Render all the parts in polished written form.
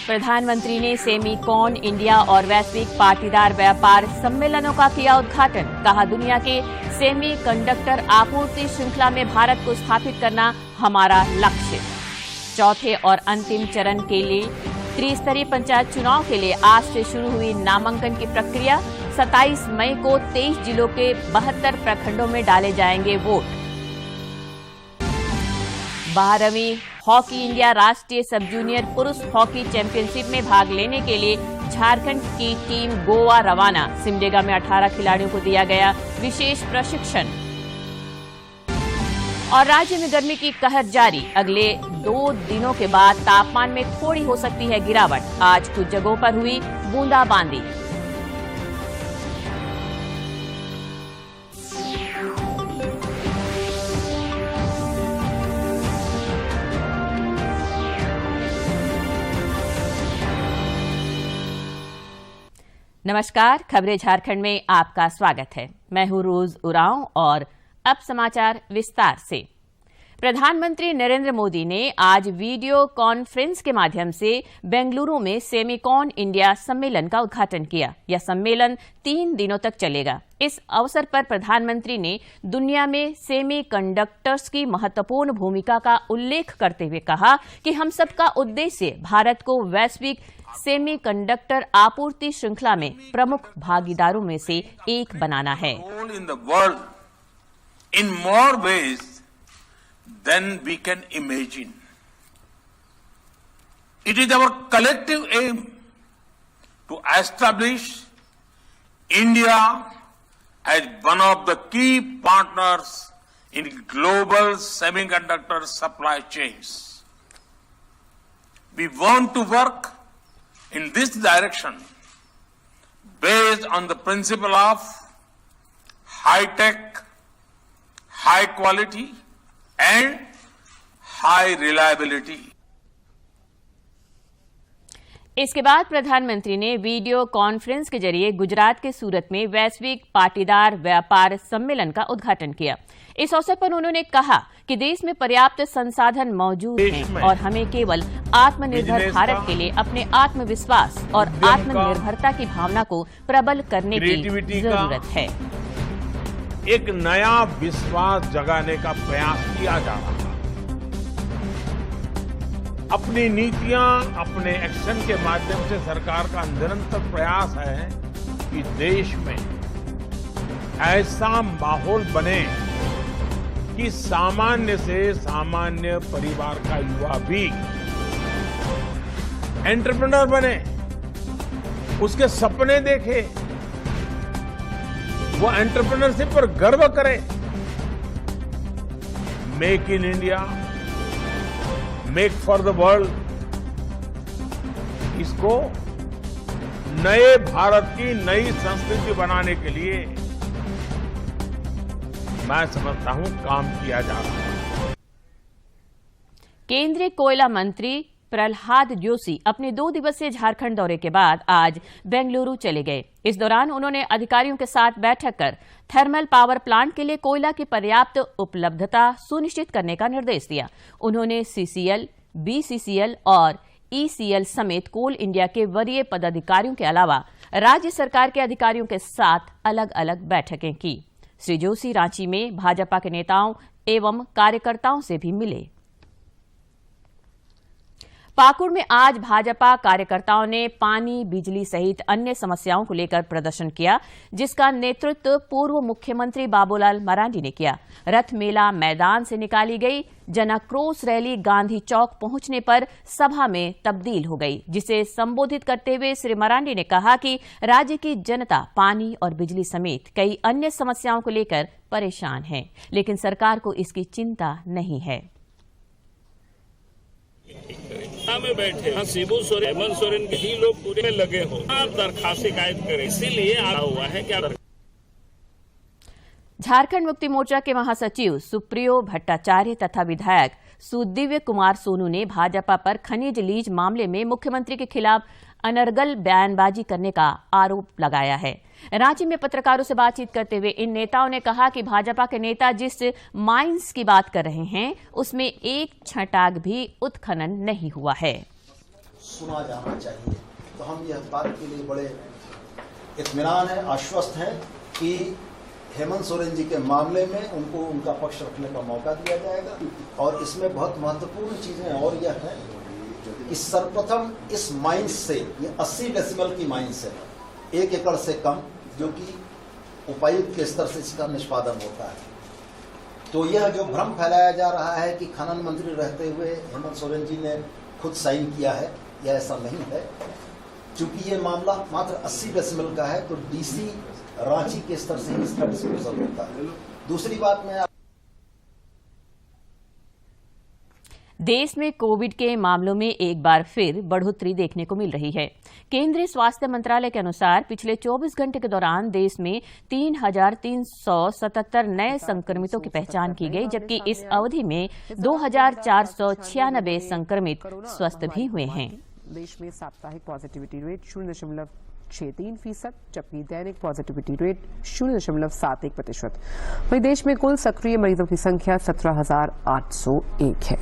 प्रधानमंत्री ने Semicon India और वैश्विक पाटीदार व्यापार सम्मेलनों का किया उद्घाटन। कहा, दुनिया के सेमीकंडक्टर आपूर्ति श्रृंखला में भारत को स्थापित करना हमारा लक्ष्य। चौथे और अंतिम चरण के लिए त्रिस्तरीय पंचायत चुनाव के लिए आज से शुरू हुई नामांकन की प्रक्रिया। 27 मई को 23 जिलों के 72 प्रखंडों में डाले जाएंगे वोट। 12वीं हॉकी इंडिया राष्ट्रीय सब जूनियर पुरुष हॉकी चैंपियनशिप में भाग लेने के लिए झारखंड की टीम गोवा रवाना। सिमडेगा में 18 खिलाड़ियों को दिया गया विशेष प्रशिक्षण। और राज्य में गर्मी की कहर जारी। अगले 2 दिनों के बाद तापमान में थोड़ी हो सकती है गिरावट। आज कुछ जगहों पर हुई बूंदाबांदी। नमस्कार, खबरें झारखंड में आपका स्वागत है। मैं हूं रोज उरांव और अब समाचार विस्तार से। प्रधानमंत्री नरेंद्र मोदी ने आज वीडियो कॉन्फ्रेंस के माध्यम से बेंगलुरु में सेमीकॉन इंडिया सम्मेलन का उद्घाटन किया। यह सम्मेलन 3 दिनों तक चलेगा। इस अवसर पर प्रधानमंत्री ने दुनिया में सेमीकंडक्टर्स की महत्वपूर्ण भूमिका का उल्लेख करते हुए कहा कि हम सबका उद्देश्य भारत को वैश्विक सेमीकंडक्टर आपूर्ति श्रृंखला में प्रमुख भागीदारों में से एक बनाना है। In more ways than we can imagine. It is our collective aim to establish India as one of the key partners in global semiconductor supply chains. We want to work in this direction based on the principle of high-tech, high quality and high reliability. इसके बाद प्रधानमंत्री ने video conference के जरिए गुजरात के सूरत में वैश्विक पाटीदार व्यापार सम्मेलन का उद्घाटन किया। इस अवसर पर उन्होंने कहा कि देश में पर्याप्त संसाधन मौजूद हैं और हमें केवल आत्मनिर्भर भारत के लिए अपने आत्मविश्वास और आत्मनिर्भरता की भावना को प्रबल करने की जरूरत है। एक नया विश्वास जगाने का प्रयास किया जा रहा है। अपनी नीतियां, अपने एक्शन के माध्यम से सरकार का निरंतर प्रयास है कि देश में ऐसा माहौल बने कि सामान्य से सामान्य परिवार का युवा भी एंटरप्रेन्योर बने, उसके सपने देखे, वो एंटरप्रेन्योरशिप पर गर्व करे। Make in India, make for the world, इसको नए भारत की नई संस्कृति बनाने के लिए मैं समझता हूं काम किया जा रहा है। केंद्रीय कोयला मंत्री प्रहलाद जोशी अपने 2 दिवसीय झारखंड दौरे के बाद आज बेंगलुरु चले गए। इस दौरान उन्होंने अधिकारियों के साथ बैठक कर थर्मल पावर प्लांट के लिए कोयला की पर्याप्त उपलब्धता सुनिश्चित करने का निर्देश दिया। उन्होंने सीसीएल, बीसीसीएल और ईसीएल समेत कोल इंडिया के वरीय पदाधिकारियों के अलावा राज्य सरकार के अधिकारियों के साथ अलग अलग बैठकें की। श्री जोशी रांची में भाजपा के नेताओं एवं कार्यकर्ताओं से भी मिले। पाकुड़ में आज भाजपा कार्यकर्ताओं ने पानी, बिजली सहित अन्य समस्याओं को लेकर प्रदर्शन किया, जिसका नेतृत्व पूर्व मुख्यमंत्री बाबूलाल मरांडी ने किया। रथ मेला मैदान से निकाली गई जनाक्रोश रैली गांधी चौक पहुंचने पर सभा में तब्दील हो गई, जिसे संबोधित करते हुए श्री मरांडी ने कहा कि राज्य की जनता पानी और बिजली समेत कई अन्य समस्याओं को लेकर परेशान है, लेकिन सरकार को इसकी चिंता नहीं है। में बैठे शिबू सोरेन, हेमंत सोरेन के ही लोग पूरे में लगे हो, आप दरखास्त शिकायत करें, इसीलिए आया हुआ है। क्या झारखंड मुक्ति मोर्चा के महासचिव सुप्रियो भट्टाचार्य तथा विधायक सुदिव्य कुमार सोनू ने भाजपा पर खनिज लीज मामले में मुख्यमंत्री के खिलाफ अनर्गल बयानबाजी करने का आरोप लगाया है। रांची में पत्रकारों से बातचीत करते हुए इन नेताओं ने कहा कि भाजपा के नेता जिस माइंस की बात कर रहे हैं उसमें एक छटाक भी उत्खनन नहीं हुआ है। सुना जाना चाहिए। तो हम यह बात के लिए बड़े इत्मीनान है, आश्वस्त हैं कि हेमंत सोरेन जी के मामले में उनको उनका पक्ष रखने का मौका दिया जाएगा। और इसमें बहुत महत्वपूर्ण चीजें और यह है कि सर्वप्रथम इस माइंस से, ये 80 डेसिमल की माइंस है, 1 एकड़ से कम, जो कि उपायुक्त के स्तर से इसका निष्पादन होता है। तो यह जो भ्रम फैलाया जा रहा है कि खनन मंत्री रहते हुए हेमंत सोरेन जी ने खुद साइन किया है, यह ऐसा नहीं है। चूंकि ये मामला मात्र 80 डेसिमल का है, तो डीसी रांची के स्तर से इसका डिस्पोजल होता है। दूसरी बात मैं देश में कोविड के मामलों में एक बार फिर बढ़ोतरी देखने को मिल रही है। केंद्रीय स्वास्थ्य मंत्रालय के अनुसार पिछले 24 घंटे के दौरान देश में 3,377 नए संक्रमितों की पहचान की गई, जबकि इस अवधि में 2,496 संक्रमित स्वस्थ भी हुए हैं। देश में साप्ताहिक पॉजिटिविटी रेट 0.63%, जबकि दैनिक पॉजिटिविटी रेट 0.71%। वहीं देश में कुल सक्रिय मरीजों की संख्या 17,801 है।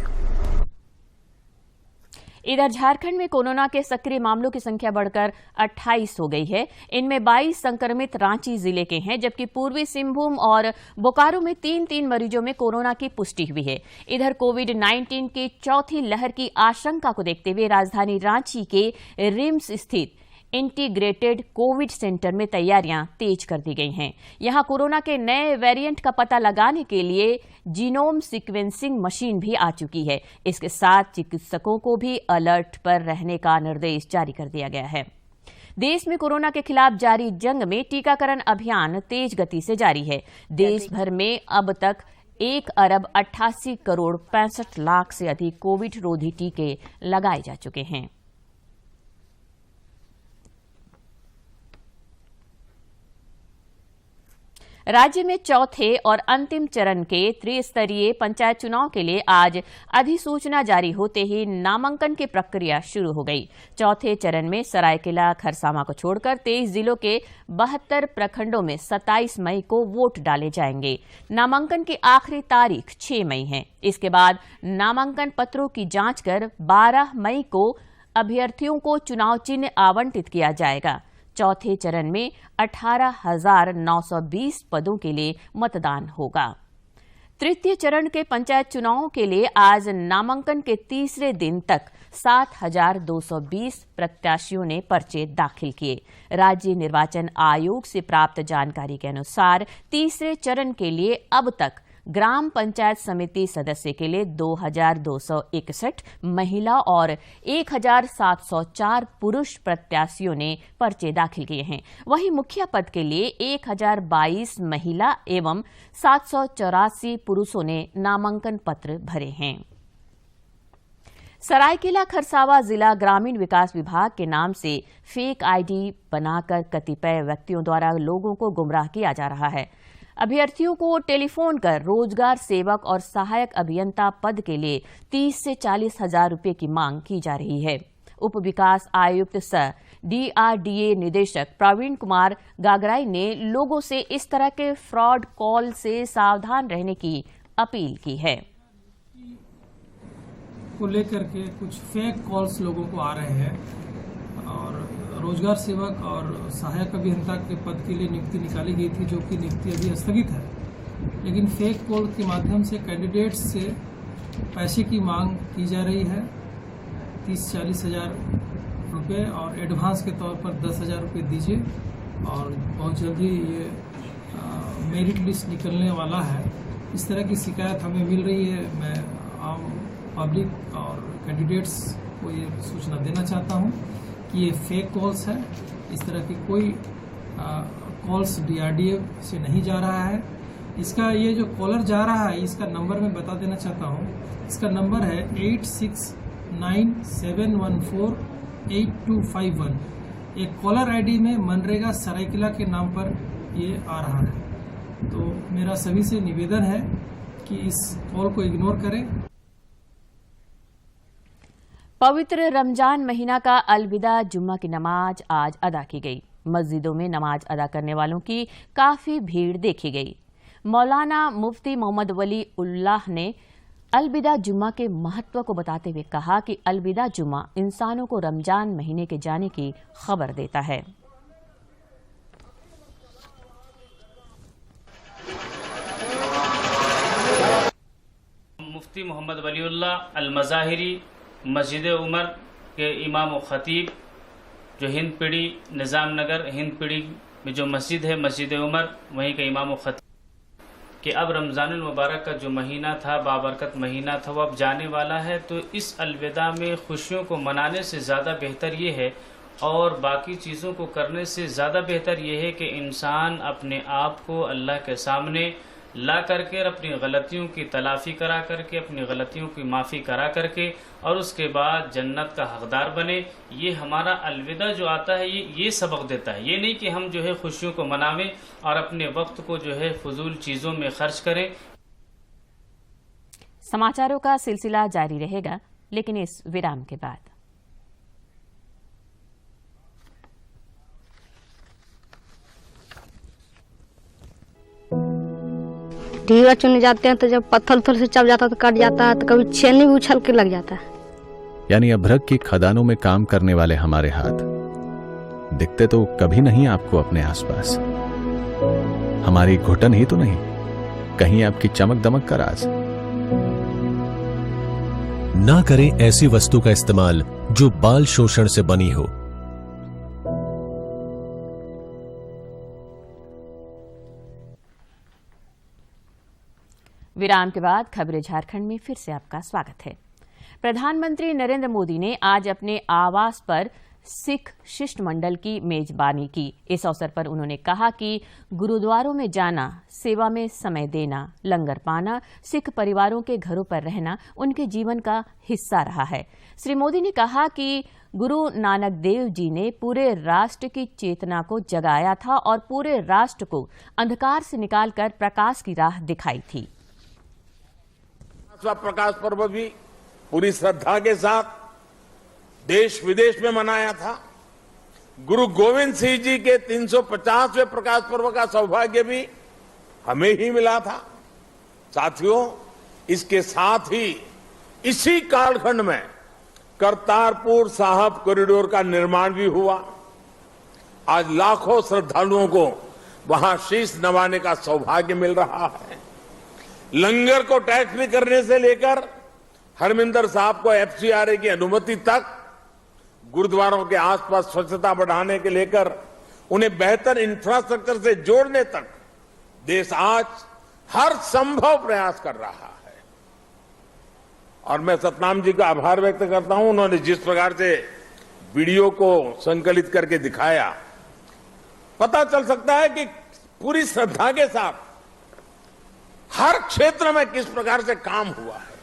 इधर झारखंड में कोरोना के सक्रिय मामलों की संख्या बढ़कर 28 हो गई है। इनमें 22 संक्रमित रांची जिले के हैं, जबकि पूर्वी सिंहभूम और बोकारो में 3-3 मरीजों में कोरोना की पुष्टि हुई है। इधर कोविड-19 की चौथी लहर की आशंका को देखते हुए राजधानी रांची के रिम्स स्थित इंटीग्रेटेड कोविड सेंटर में तैयारियां तेज कर दी गई हैं। यहां कोरोना के नए वेरिएंट का पता लगाने के लिए जीनोम सीक्वेंसिंग मशीन भी आ चुकी है। इसके साथ चिकित्सकों को भी अलर्ट पर रहने का निर्देश जारी कर दिया गया है। देश में कोरोना के खिलाफ जारी जंग में टीकाकरण अभियान तेज गति से जारी है। देश भर में अब तक 1,88 करोड़ 65 लाख से अधिक कोविड रोधी टीके लगाए जा चुके हैं। राज्य में चौथे और अंतिम चरण के त्रिस्तरीय पंचायत चुनाव के लिए आज अधिसूचना जारी होते ही नामांकन की प्रक्रिया शुरू हो गई। चौथे चरण में सरायकेला खरसावां को छोड़कर 23 जिलों के 72 प्रखंडों में 27 मई को वोट डाले जाएंगे। नामांकन की आखिरी तारीख 6 मई है। इसके बाद नामांकन पत्रों की जांच कर 12 मई को अभ्यर्थियों को चुनाव चिन्ह आवंटित किया जाएगा। चौथे चरण में 18,920 पदों के लिए मतदान होगा। तृतीय चरण के पंचायत चुनावों के लिए आज नामांकन के तीसरे दिन तक 7,220 प्रत्याशियों ने पर्चे दाखिल किए। राज्य निर्वाचन आयोग से प्राप्त जानकारी के अनुसार तीसरे चरण के लिए अब तक ग्राम पंचायत समिति सदस्य के लिए 2,261 महिला और 1,704 पुरुष प्रत्याशियों ने पर्चे दाखिल किए हैं। वहीं मुखिया पद के लिए 1,022 महिला एवं 784 पुरुषों ने नामांकन पत्र भरे हैं। सरायकेला खरसावां जिला ग्रामीण विकास विभाग के नाम से फेक आईडी बनाकर कतिपय व्यक्तियों द्वारा लोगों को गुमराह किया जा रहा है। अभ्यर्थियों को टेलीफोन कर रोजगार सेवक और सहायक अभियंता पद के लिए 30 से 40 हजार रुपये की मांग की जा रही है। उप विकास आयुक्त सह DRDA निदेशक प्रवीण कुमार गागराई ने लोगों से इस तरह के फ्रॉड कॉल से सावधान रहने की अपील की है। को लेकर के कुछ फेक कॉल्स लोगों को आ रहे हैं और रोजगार सेवक और सहायक अभियंता के पद के लिए नियुक्ति निकाली गई थी, जो कि नियुक्ति अभी स्थगित है। लेकिन फेक कॉल के माध्यम से कैंडिडेट्स से पैसे की मांग की जा रही है, 30-40 हजार रुपये, और एडवांस के तौर पर 10,000 रुपये दीजिए और बहुत जल्दी ये मेरिट लिस्ट निकलने वाला है। इस तरह की शिकायत हमें मिल रही है। मैं आम पब्लिक और कैंडिडेट्स को ये सूचना देना चाहता हूँ कि ये फेक कॉल्स है। इस तरह की कोई कॉल्स DRDA से नहीं जा रहा है। इसका ये जो कॉलर जा रहा है, इसका नंबर मैं बता देना चाहता हूँ। इसका नंबर है 8697148251। एक कॉलर आईडी में मनरेगा सरायकेला के नाम पर ये आ रहा है। तो मेरा सभी से निवेदन है कि इस कॉल को इग्नोर करें। पवित्र रमजान महीना का अलविदा जुम्मा की नमाज आज अदा की गई। मस्जिदों में नमाज अदा करने वालों की काफी भीड़ देखी गई। मौलाना मुफ्ती मोहम्मद वली उल्लाह ने अलविदा जुम्मा के महत्व को बताते हुए कहा कि अलविदा जुम्मा इंसानों को रमजान महीने के जाने की खबर देता है। मुफ्ती मोहम्मद वलीउल्लाह अल-मज़ाहिरी मस्जिद उमर के इमाम व खतीब जो हिंद पीढ़ी निज़ाम नगर हिंद पीढ़ी में जो मस्जिद है मस्जिद उमर वहीं के इमाम व खतीब कि अब रमज़ानुल मुबारक का जो महीना था बाबरकत महीना था वो अब जाने वाला है। तो इस अलविदा में खुशियों को मनाने से ज़्यादा बेहतर ये है और बाकी चीज़ों को करने से ज़्यादा बेहतर ये है कि इंसान अपने आप को अल्लाह के सामने ला करके और अपनी गलतियों की तलाफ़ी करा करके अपनी गलतियों की माफ़ी करा करके और उसके बाद जन्नत का हकदार बने। ये हमारा अलविदा जो आता है ये सबक देता है। ये नहीं कि हम जो है खुशियों को मनावें और अपने वक्त को जो है फजूल चीज़ों में खर्च करें। समाचारों का सिलसिला जारी रहेगा, लेकिन इस विराम के बाद। ढीवा चुने जाते हैं तो जब पत्थर उथर से चप जाता है तो कट जाता है, तो कभी छेनी भी उछल के लग जाता है। यानी अभ्रक की खदानों में काम करने वाले हमारे हाथ दिखते तो कभी नहीं आपको अपने आसपास। हमारी घुटन ही तो नहीं, कहीं आपकी चमक दमक का राज। ना करें ऐसी वस्तु का इस्तेमाल जो बाल शोषण से बनी हो। विराम के बाद खबरें झारखंड में फिर से आपका स्वागत है। प्रधानमंत्री नरेंद्र मोदी ने आज अपने आवास पर सिख शिष्टमंडल की मेजबानी की। इस अवसर पर उन्होंने कहा कि गुरुद्वारों में जाना, सेवा में समय देना, लंगर पाना, सिख परिवारों के घरों पर रहना उनके जीवन का हिस्सा रहा है। श्री मोदी ने कहा कि गुरु नानक देव जी ने पूरे राष्ट्र की चेतना को जगाया था और पूरे राष्ट्र को अंधकार से निकालकर प्रकाश की राह दिखाई थी। प्रकाश पर्व भी पूरी श्रद्धा के साथ देश विदेश में मनाया था। गुरु गोविंद सिंह जी के 350वें प्रकाश पर्व का सौभाग्य भी हमें ही मिला था। साथियों, इसके साथ ही इसी कालखंड में करतारपुर साहिब कॉरिडोर का निर्माण भी हुआ। आज लाखों श्रद्धालुओं को वहां शीश नवाने का सौभाग्य मिल रहा है। लंगर को टैक्स फ्री करने से लेकर हरमिंदर साहब को एफसीआरए की अनुमति तक, गुरुद्वारों के आसपास स्वच्छता बढ़ाने के लेकर उन्हें बेहतर इंफ्रास्ट्रक्चर से जोड़ने तक देश आज हर संभव प्रयास कर रहा है। और मैं सतनाम जी का आभार व्यक्त करता हूं। उन्होंने जिस प्रकार से वीडियो को संकलित करके दिखाया, पता चल सकता है कि पूरी श्रद्धा के साथ हर क्षेत्र में किस प्रकार से काम हुआ है।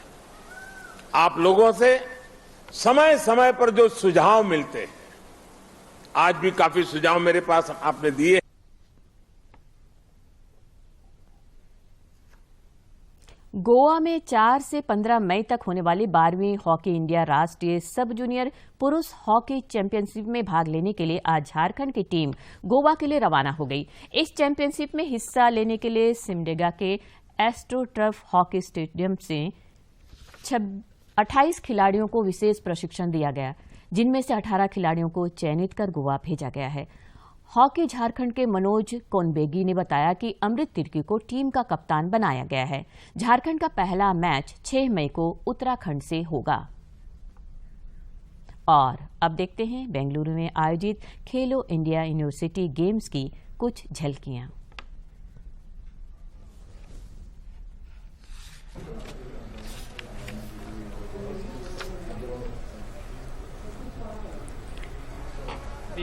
आप लोगों से समय समय पर जो सुझाव मिलते हैं, आज भी काफी सुझाव मेरे पास आपने दिए। गोवा में 4 से 15 मई तक होने वाली 12वीं हॉकी इंडिया राष्ट्रीय सब जूनियर पुरुष हॉकी चैंपियनशिप में भाग लेने के लिए आज झारखंड की टीम गोवा के लिए रवाना हो गई। इस चैंपियनशिप में हिस्सा लेने के लिए सिमडेगा के एस्ट्रोटर्फ हॉकी स्टेडियम से 28 खिलाड़ियों को विशेष प्रशिक्षण दिया गया, जिनमें से 18 खिलाड़ियों को चयनित कर गोवा भेजा गया है। हॉकी झारखंड के मनोज कोनबेगी ने बताया कि अमृत तिर्की को टीम का कप्तान बनाया गया है। झारखंड का पहला मैच 6 मई को उत्तराखंड से होगा। और अब देखते हैं बेंगलुरु में आयोजित खेलो इंडिया यूनिवर्सिटी गेम्स की कुछ झलकियां।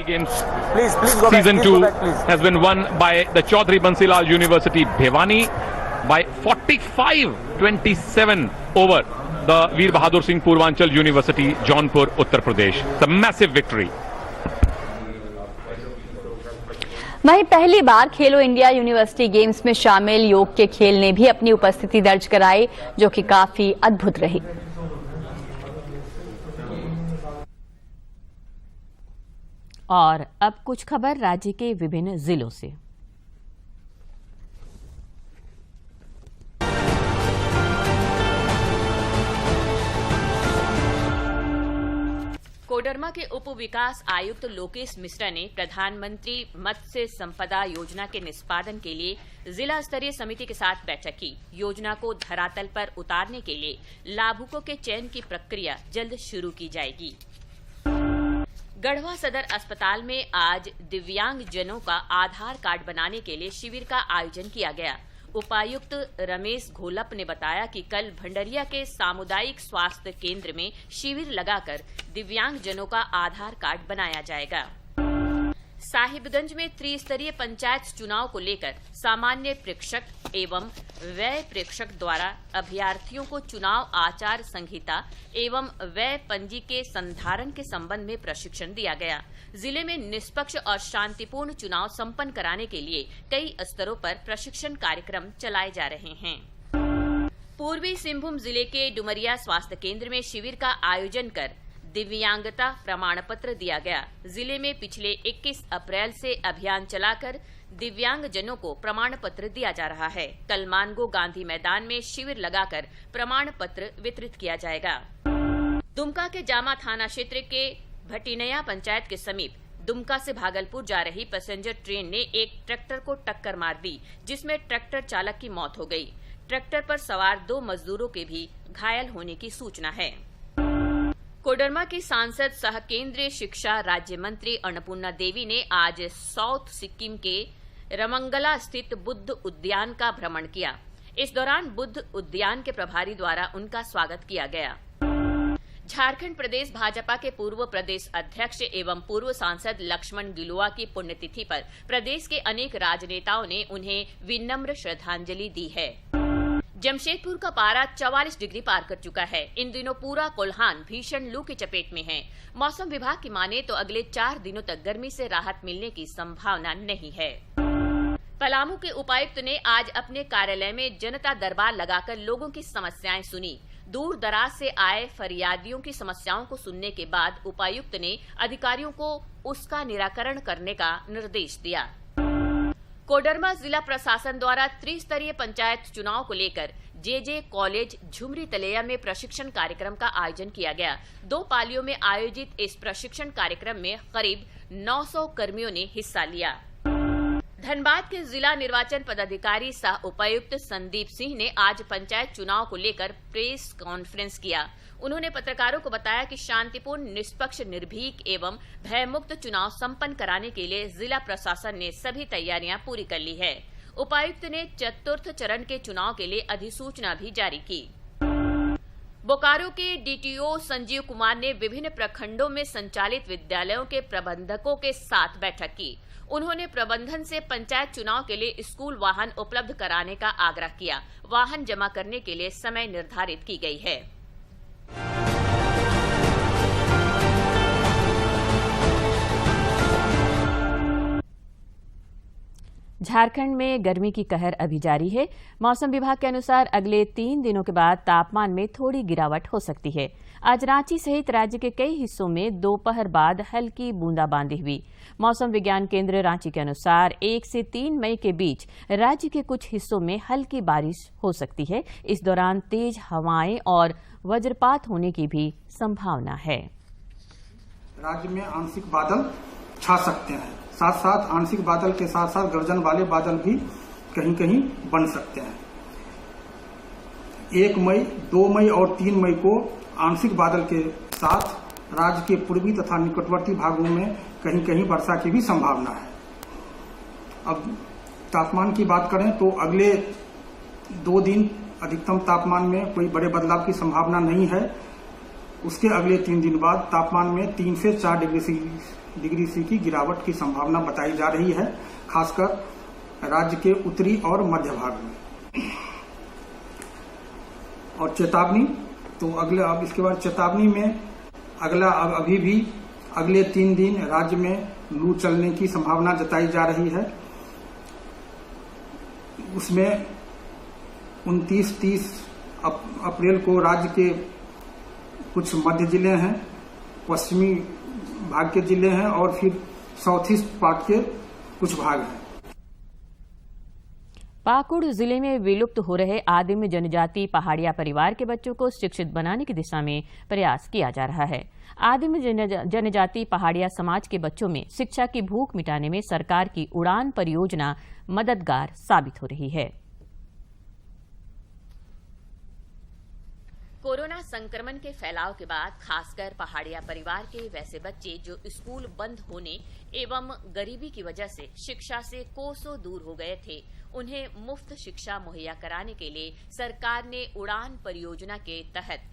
Games Season 2 has been won by the Chaudhry Bansilal University Bhiwani by 45-27 over the Veer Bahadur Singh Purvanchal University Jaunpur, Uttar Pradesh. It's a massive victory. वहीं पहली बार खेलो इंडिया यूनिवर्सिटी गेम्स में शामिल योग के खेल ने भी अपनी उपस्थिति दर्ज कराई, जो कि काफी अद्भुत रही। और अब कुछ खबर राज्य के विभिन्न जिलों से। कोडरमा के उप विकास आयुक्त लोकेश मिश्रा ने प्रधानमंत्री मत्स्य संपदा योजना के निष्पादन के लिए जिला स्तरीय समिति के साथ बैठक की। योजना को धरातल पर उतारने के लिए लाभुकों के चयन की प्रक्रिया जल्द शुरू की जाएगी। गढ़वा सदर अस्पताल में आज दिव्यांग जनों का आधार कार्ड बनाने के लिए शिविर का आयोजन किया गया। उपायुक्त रमेश घोलप ने बताया कि कल भंडरिया के सामुदायिक स्वास्थ्य केंद्र में शिविर लगाकर दिव्यांग जनों का आधार कार्ड बनाया जाएगा। साहिबगंज में त्रिस्तरीय पंचायत चुनाव को लेकर सामान्य प्रेक्षक एवं व्यय प्रेक्षक द्वारा अभ्यर्थियों को चुनाव आचार संहिता एवं व्यय पंजी के संधारण के संबंध में प्रशिक्षण दिया गया। जिले में निष्पक्ष और शांतिपूर्ण चुनाव संपन्न कराने के लिए कई स्तरों पर प्रशिक्षण कार्यक्रम चलाए जा रहे हैं। पूर्वी सिंहभूम जिले के डुमरिया स्वास्थ्य केंद्र में शिविर का आयोजन कर दिव्यांगता प्रमाण पत्र दिया गया। जिले में पिछले 21 अप्रैल से अभियान चलाकर दिव्यांगजनों को प्रमाण पत्र दिया जा रहा है। कल मानगो गांधी मैदान में शिविर लगाकर प्रमाण पत्र वितरित किया जाएगा। दुमका के जामा थाना क्षेत्र के भटिनया पंचायत के समीप दुमका से भागलपुर जा रही पैसेंजर ट्रेन ने एक ट्रैक्टर को टक्कर मार दी, जिसमें ट्रैक्टर चालक की मौत हो गई। ट्रैक्टर पर सवार 2 मजदूरों के भी घायल होने की सूचना है। कोडरमा की सांसद सह केंद्रीय शिक्षा राज्य मंत्री अन्नपूर्णा देवी ने आज साउथ सिक्किम के रमंगला स्थित बुद्ध उद्यान का भ्रमण किया। इस दौरान बुद्ध उद्यान के प्रभारी द्वारा उनका स्वागत किया गया। झारखंड प्रदेश भाजपा के पूर्व प्रदेश अध्यक्ष एवं पूर्व सांसद लक्ष्मण गिलुआ की पुण्यतिथि पर प्रदेश के अनेक राजनेताओं ने उन्हें विनम्र श्रद्धांजलि दी है। जमशेदपुर का पारा 44 डिग्री पार कर चुका है। इन दिनों पूरा कोल्हान भीषण लू की चपेट में है। मौसम विभाग की माने तो अगले 4 दिनों तक गर्मी से राहत मिलने की संभावना नहीं है। पलामू के उपायुक्त ने आज अपने कार्यालय में जनता दरबार लगाकर लोगों की समस्याएं सुनी। दूर दराज से आए फरियादियों की समस्याओं को सुनने के बाद उपायुक्त ने अधिकारियों को उसका निराकरण करने का निर्देश दिया। कोडरमा जिला प्रशासन द्वारा त्रिस्तरीय पंचायत चुनाव को लेकर जेजे कॉलेज झुमरी तलेया में प्रशिक्षण कार्यक्रम का आयोजन किया गया। 2 पालियों में आयोजित इस प्रशिक्षण कार्यक्रम में करीब 900 कर्मियों ने हिस्सा लिया। धनबाद के जिला निर्वाचन पदाधिकारी सह उपायुक्त संदीप सिंह ने आज पंचायत चुनाव को लेकर प्रेस कॉन्फ्रेंस किया। उन्होंने पत्रकारों को बताया कि शांतिपूर्ण, निष्पक्ष, निर्भीक एवं भयमुक्त चुनाव संपन्न कराने के लिए जिला प्रशासन ने सभी तैयारियां पूरी कर ली है। उपायुक्त ने चतुर्थ चरण के चुनाव के लिए अधिसूचना भी जारी की। बोकारो के डीटीओ संजीव कुमार ने विभिन्न प्रखंडों में संचालित विद्यालयों के प्रबंधकों के साथ बैठक की। उन्होंने प्रबंधन से पंचायत चुनाव के लिए स्कूल वाहन उपलब्ध कराने का आग्रह किया। वाहन जमा करने के लिए समय निर्धारित की गई है। झारखंड में गर्मी की कहर अभी जारी है। मौसम विभाग के अनुसार अगले 3 दिनों के बाद तापमान में थोड़ी गिरावट हो सकती है। आज रांची सहित राज्य के कई हिस्सों में दोपहर बाद हल्की बूंदाबांदी हुई। मौसम विज्ञान केंद्र रांची के अनुसार 1 से 3 मई के बीच राज्य के कुछ हिस्सों में हल्की बारिश हो सकती है। इस दौरान तेज हवाएं और वज्रपात होने की भी संभावना है। राज्य में आंशिक बादल छा सकते हैं, साथ साथ आंशिक बादल के साथ साथ गर्जन वाले बादल भी कहीं कहीं बन सकते हैं। 1 मई, 2 मई और 3 मई को आंशिक बादल के साथ राज्य के पूर्वी तथा निकटवर्ती भागों में कहीं कहीं वर्षा की भी संभावना है। अब तापमान की बात करें तो अगले 2 दिन अधिकतम तापमान में कोई बड़े बदलाव की संभावना नहीं है। उसके अगले 3 दिन बाद तापमान में 3 से 4 डिग्री सी की गिरावट की संभावना बताई जा रही है, खासकर राज्य के उत्तरी और मध्य भाग में। और चेतावनी तो अब इसके बाद चेतावनी में अभी भी अगले 3 दिन राज्य में लू चलने की संभावना जताई जा रही है। उसमें 29-30 अप्रैल को राज्य के कुछ मध्य जिले हैं, पश्चिमी भाग के जिले हैं और फिर साउथ ईस्ट पार्ट के कुछ भाग हैं। पाकुड़ जिले में विलुप्त हो रहे आदिम जनजाति पहाड़िया परिवार के बच्चों को शिक्षित बनाने की दिशा में प्रयास किया जा रहा है। आदिम जनजाति पहाड़िया समाज के बच्चों में शिक्षा की भूख मिटाने में सरकार की उड़ान परियोजना मददगार साबित हो रही है। कोरोना संक्रमण के फैलाव के बाद खासकर पहाड़िया परिवार के वैसे बच्चे जो स्कूल बंद होने एवं गरीबी की वजह से शिक्षा से कोसों दूर हो गए थे, उन्हें मुफ्त शिक्षा मुहैया कराने के लिए सरकार ने उड़ान परियोजना के तहत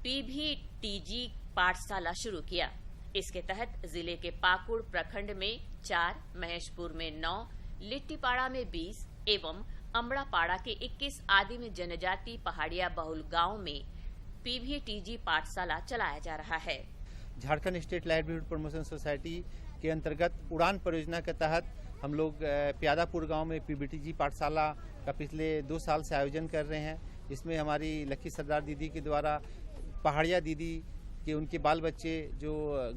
पीवीटीजी पाठशाला शुरू किया। इसके तहत जिले के पाकुड़ प्रखंड में 4, महेशपुर में 9, लिट्टीपाड़ा में 20 एवं अमड़ापाड़ा के 21 आदिम जनजाति पहाड़िया बहुल गांव में पीवीटीजी पाठशाला चलाया जा रहा है। Jharkhand state livelihood promotion society के अंतर्गत उड़ान परियोजना के तहत हम लोग प्यादापुर गांव में पीवीटीजी पाठशाला का पिछले 2 साल से आयोजन कर रहे हैं। इसमें हमारी लक्की सरदार दीदी के द्वारा पहाड़िया दीदी के उनके बाल बच्चे जो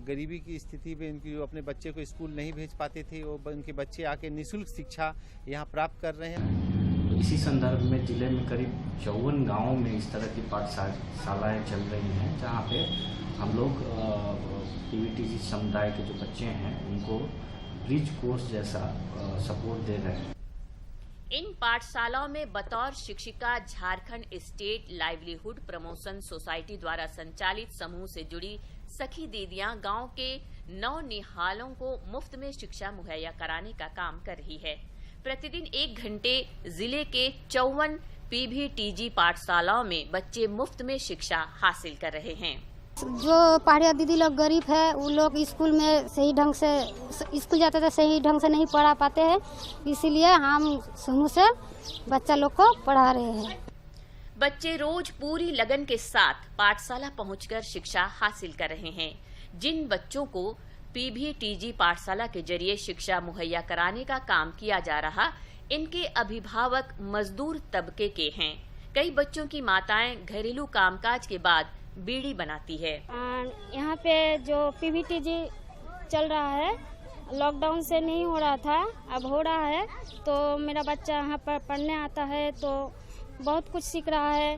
गरीबी की स्थिति में उनकी अपने बच्चे को स्कूल नहीं भेज पाते थे, वो उनके बच्चे आके निःशुल्क शिक्षा यहाँ प्राप्त कर रहे हैं। इसी संदर्भ में जिले में करीब 54 गांवों में इस तरह की पाठशालाएँ चल रही हैं, जहाँ पे हम लोग पीवीटीजी समुदाय के जो बच्चे हैं उनको ब्रिज कोर्स जैसा सपोर्ट दे रहे हैं। इन पाठशालाओं में बतौर शिक्षिका Jharkhand state livelihood promotion society द्वारा संचालित समूह से जुड़ी सखी दीदियां गांव के नौनिहालों को मुफ्त में शिक्षा मुहैया कराने का काम कर रही है। प्रतिदिन 1 घंटे जिले के 54 पीवीटीजी पाठशालाओं में बच्चे मुफ्त में शिक्षा हासिल कर रहे हैं। जो पहाड़िया दीदी लोग गरीब है, वो लोग स्कूल में सही ढंग से स्कूल जाते थे, सही ढंग से नहीं पढ़ा पाते हैं, इसीलिए हम समूह से बच्चा लोग को पढ़ा रहे हैं। बच्चे रोज पूरी लगन के साथ पाठशाला पहुंचकर शिक्षा हासिल कर रहे हैं। जिन बच्चों को पीवीटीजी पाठशाला के जरिए शिक्षा मुहैया कराने का काम किया जा रहा, इनके अभिभावक मजदूर तबके के हैं। कई बच्चों की माताएं घरेलू कामकाज के बाद बीड़ी बनाती है। यहाँ पे जो पीवीटीजी चल रहा है, लॉकडाउन से नहीं हो रहा था, अब हो रहा है, तो मेरा बच्चा यहाँ पर पढ़ने आता है तो बहुत कुछ सीख रहा है।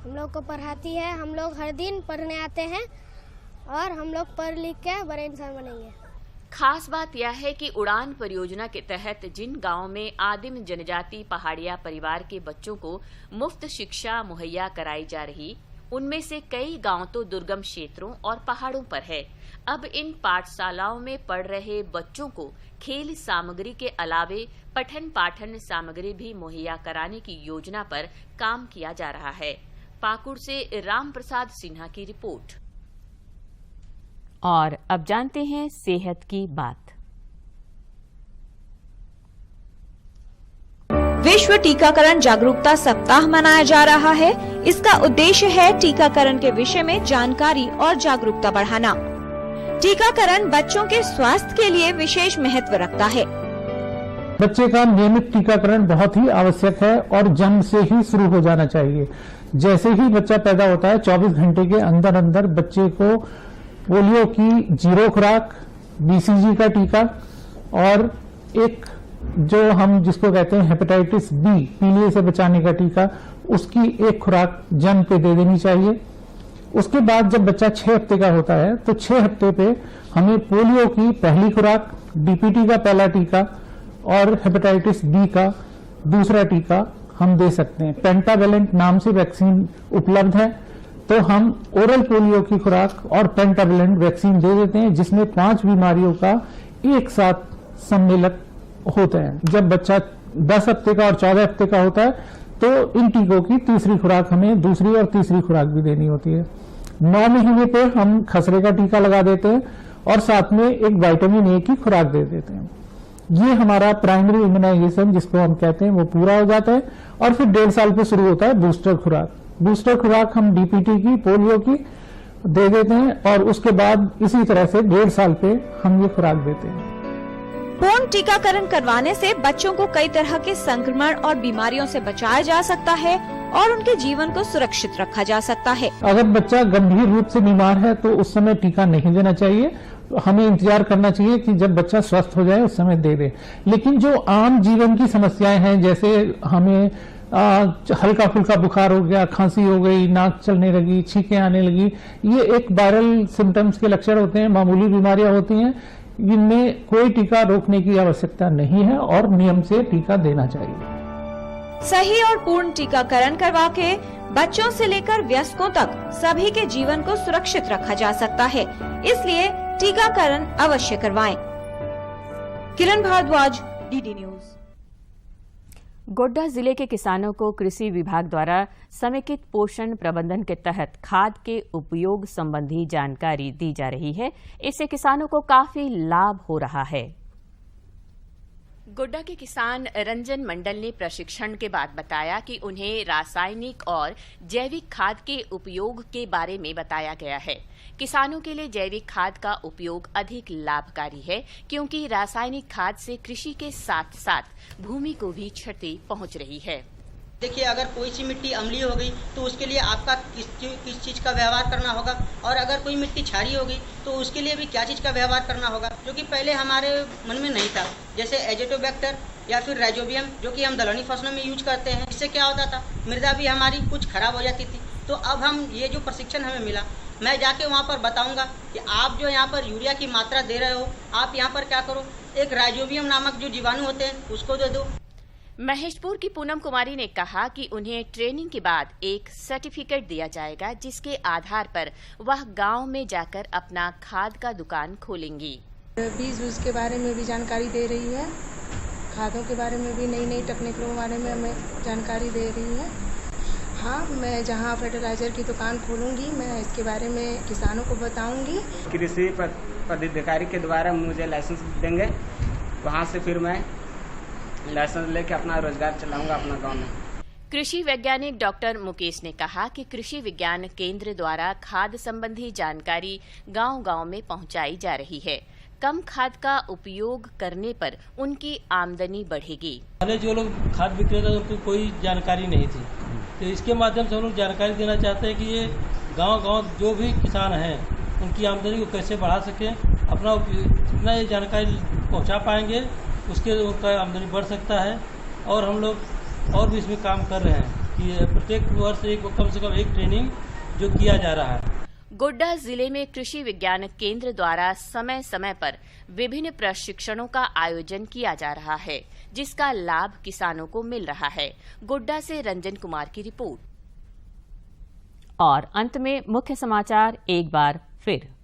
हम लोग को पढ़ाती है, हम लोग हर दिन पढ़ने आते हैं और हम लोग पढ़ लिख के बड़े इंसान बनेंगे। खास बात यह है कि उड़ान परियोजना के तहत जिन गांवों में आदिम जनजाति पहाड़िया परिवार के बच्चों को मुफ्त शिक्षा मुहैया कराई जा रही, उनमें से कई गांव तो दुर्गम क्षेत्रों और पहाड़ों पर है। अब इन पाठशालाओं में पढ़ रहे बच्चों को खेल सामग्री के अलावे पठन पाठन सामग्री भी मुहैया कराने की योजना पर काम किया जा रहा है। पाकुड़ से राम प्रसाद सिन्हा की रिपोर्ट। और अब जानते हैं सेहत की बात। विश्व टीकाकरण जागरूकता सप्ताह मनाया जा रहा है। इसका उद्देश्य है टीकाकरण के विषय में जानकारी और जागरूकता बढ़ाना। टीकाकरण बच्चों के स्वास्थ्य के लिए विशेष महत्व रखता है। बच्चे का नियमित टीकाकरण बहुत ही आवश्यक है और जन्म से ही शुरू हो जाना चाहिए। जैसे ही बच्चा पैदा होता है 24 घंटे के अंदर अंदर बच्चे को पोलियो की 0 खुराक, बीसीजी का टीका और एक जो हम जिसको कहते हैं हेपेटाइटिस बी, पीलिया से बचाने का टीका, उसकी 1 खुराक जन्म पे दे देनी चाहिए। उसके बाद जब बच्चा 6 हफ्ते का होता है तो 6 हफ्ते पे हमें पोलियो की पहली खुराक, डीपीटी का पहला टीका और हेपेटाइटिस बी का दूसरा टीका हम दे सकते हैं। पेंटावेलेंट नाम से वैक्सीन उपलब्ध है, तो हम ओरल पोलियो की खुराक और पेंटावेलेंट वैक्सीन दे देते हैं, जिसमें 5 बीमारियों का एक साथ सम्मिलित होता है। जब बच्चा 10 हफ्ते का और 14 हफ्ते का होता है तो इन टीकों की तीसरी खुराक हमें दूसरी और तीसरी खुराक भी देनी होती है। 9 महीने पे हम खसरे का टीका लगा देते हैं और साथ में एक विटामिन ए की खुराक दे देते हैं। ये हमारा प्राइमरी इम्यूनाइजेशन जिसको हम कहते हैं वो पूरा हो जाता है और फिर 1.5 साल पे शुरू होता है बूस्टर खुराक। बूस्टर खुराक हम डीपीटी की, पोलियो की दे देते हैं और उसके बाद इसी तरह से 1.5 साल पे हम ये खुराक देते हैं। पूर्ण टीकाकरण करवाने से बच्चों को कई तरह के संक्रमण और बीमारियों से बचाया जा सकता है और उनके जीवन को सुरक्षित रखा जा सकता है। अगर बच्चा गंभीर रूप से बीमार है तो उस समय टीका नहीं देना चाहिए हमें इंतजार करना चाहिए कि जब बच्चा स्वस्थ हो जाए उस समय दे दे। लेकिन जो आम जीवन की समस्याएं हैं, जैसे हमें हल्का फुल्का बुखार हो गया, खांसी हो गई, नाक चलने लगी, छींकें आने लगी, ये एक वायरल सिम्टम्स के लक्षण होते हैं, मामूली बीमारियां होती हैं, इनमें कोई टीका रोकने की आवश्यकता नहीं है और नियम से टीका देना चाहिए। सही और पूर्ण टीकाकरण करवा के बच्चों से लेकर वयस्कों तक सभी के जीवन को सुरक्षित रखा जा सकता है, इसलिए टीकाकरण अवश्य करवाएं। किरण भारद्वाज, डीडी न्यूज। गोड्डा जिले के किसानों को कृषि विभाग द्वारा समेकित पोषण प्रबंधन के तहत खाद के उपयोग संबंधी जानकारी दी जा रही है। इससे किसानों को काफी लाभ हो रहा है। गोड्डा के किसान रंजन मंडल ने प्रशिक्षण के बाद बताया कि उन्हें रासायनिक और जैविक खाद के उपयोग के बारे में बताया गया है। किसानों के लिए जैविक खाद का उपयोग अधिक लाभकारी है, क्योंकि रासायनिक खाद से कृषि के साथ साथ भूमि को भी क्षति पहुंच रही है। देखिए, अगर कोई सी मिट्टी अम्लीय हो गई तो उसके लिए आपका किस चीज़ का व्यवहार करना होगा, और अगर कोई मिट्टी क्षारीय होगी तो उसके लिए भी क्या चीज़ का व्यवहार करना होगा, जो कि पहले हमारे मन में नहीं था। जैसे एजेटोबैक्टर या फिर राइजोबियम, जो कि हम दलहनी फसलों में यूज करते हैं, इससे क्या होता था, मृदा भी हमारी कुछ खराब हो जाती थी। तो अब हम ये जो प्रशिक्षण हमें मिला, मैं जाके वहाँ पर बताऊँगा कि आप जो यहाँ पर यूरिया की मात्रा दे रहे हो, आप यहाँ पर क्या करो, एक राइजोबियम नामक जो जीवाणु होते हैं उसको दे दो। महेशपुर की पूनम कुमारी ने कहा कि उन्हें ट्रेनिंग के बाद एक सर्टिफिकेट दिया जाएगा, जिसके आधार पर वह गांव में जाकर अपना खाद का दुकान खोलेंगी। बीज के बारे में भी जानकारी दे रही है, खादों के बारे में भी नई तकनीकों के बारे में हमें जानकारी दे रही है। हाँ, मैं जहाँ फर्टिलाइजर की दुकान खोलूँगी, मैं इसके बारे में किसानों को बताऊँगी। कृषि पदाधिकारी के द्वारा मुझे लाइसेंस देंगे, वहाँ से फिर मैं लाइसेंस लेके अपना रोजगार चलाऊंगा अपना गांव में। कृषि वैज्ञानिक डॉक्टर मुकेश ने कहा कि कृषि विज्ञान केंद्र द्वारा खाद संबंधी जानकारी गांव-गांव में पहुंचाई जा रही है। कम खाद का उपयोग करने पर उनकी आमदनी बढ़ेगी। पहले जो लोग खाद विक्रेता उनको कोई जानकारी नहीं थी, तो इसके माध्यम से हम लोग जानकारी देना चाहते हैं कि ये गांव-गांव जो भी किसान हैं उनकी आमदनी को कैसे बढ़ा सकें। अपना जितना ये जानकारी पहुँचा पाएंगे उसके उनका आमदनी बढ़ सकता है। और हम लोग और भी इसमें काम कर रहे हैं कि प्रत्येक वर्ष कम से कम एक ट्रेनिंग जो किया जा रहा है। गोड्डा जिले में कृषि विज्ञान केंद्र द्वारा समय समय पर विभिन्न प्रशिक्षणों का आयोजन किया जा रहा है, जिसका लाभ किसानों को मिल रहा है। गोड्डा से रंजन कुमार की रिपोर्ट। और अंत में मुख्य समाचार एक बार फिर।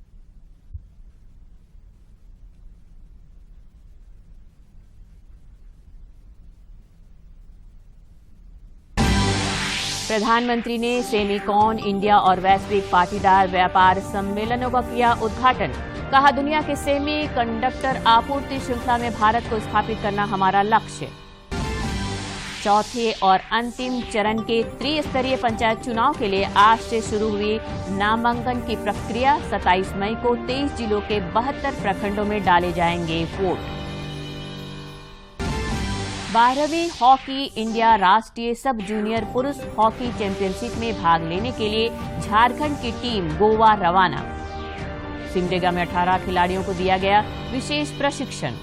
प्रधानमंत्री ने सेमीकॉन इंडिया और वैश्विक पाटीदार व्यापार सम्मेलनों का किया उद्घाटन। कहा, दुनिया के सेमी कंडक्टर आपूर्ति श्रृंखला में भारत को स्थापित करना हमारा लक्ष्य। चौथे और अंतिम चरण के त्रिस्तरीय पंचायत चुनाव के लिए आज से शुरू हुई नामांकन की प्रक्रिया। 27 मई को 23 जिलों के 72 प्रखंडों में डाले जाएंगे वोट। 12वीं हॉकी इंडिया राष्ट्रीय सब जूनियर पुरुष हॉकी चैंपियनशिप में भाग लेने के लिए झारखंड की टीम गोवा रवाना। सिमडेगा में 18 खिलाड़ियों को दिया गया विशेष प्रशिक्षण।